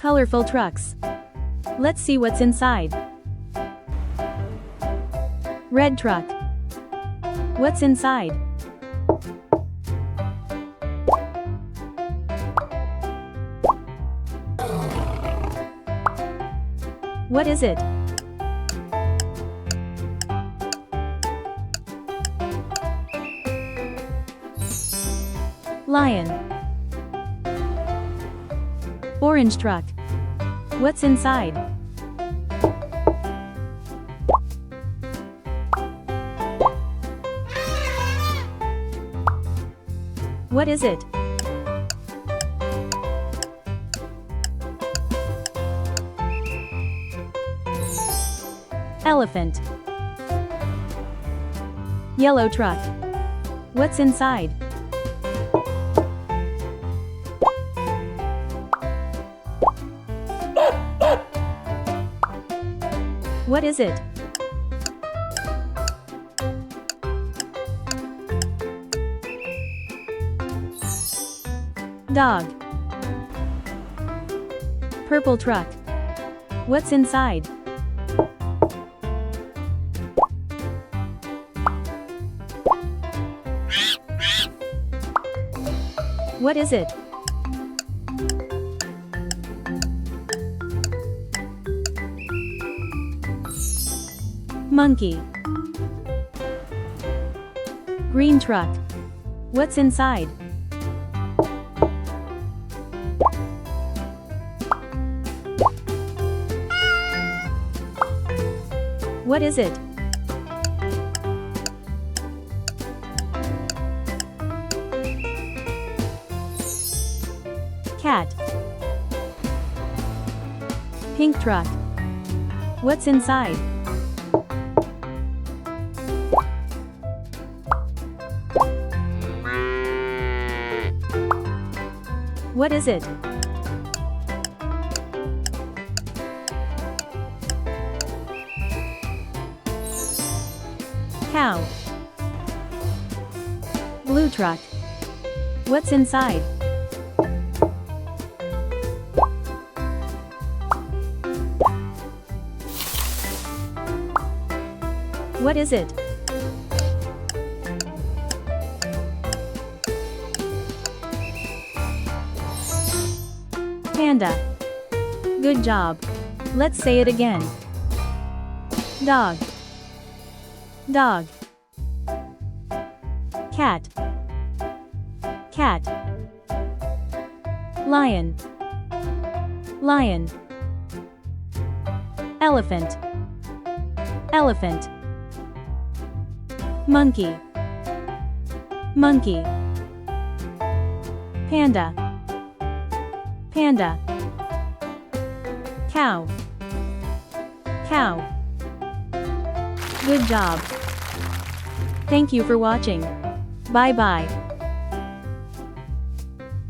Colorful trucks. Let's see what's inside. Red truck. What's inside? What is it? Lion. Orange truck. What's inside? What is it? Elephant. Yellow truck. What's inside? What is it? Dog. Purple truck. What's inside? What is it? Monkey. Green truck. What's inside? What is it? Cat. Pink truck. What's inside? What is it? Cow. Blue truck. What's inside? What is it? Panda. Good job. Let's say it again. Dog. Dog. Cat. Cat. Lion. Lion. Elephant. Elephant. Monkey. Monkey. Panda. Panda. Cow. Cow. Good job. Thank you for watching. Bye bye.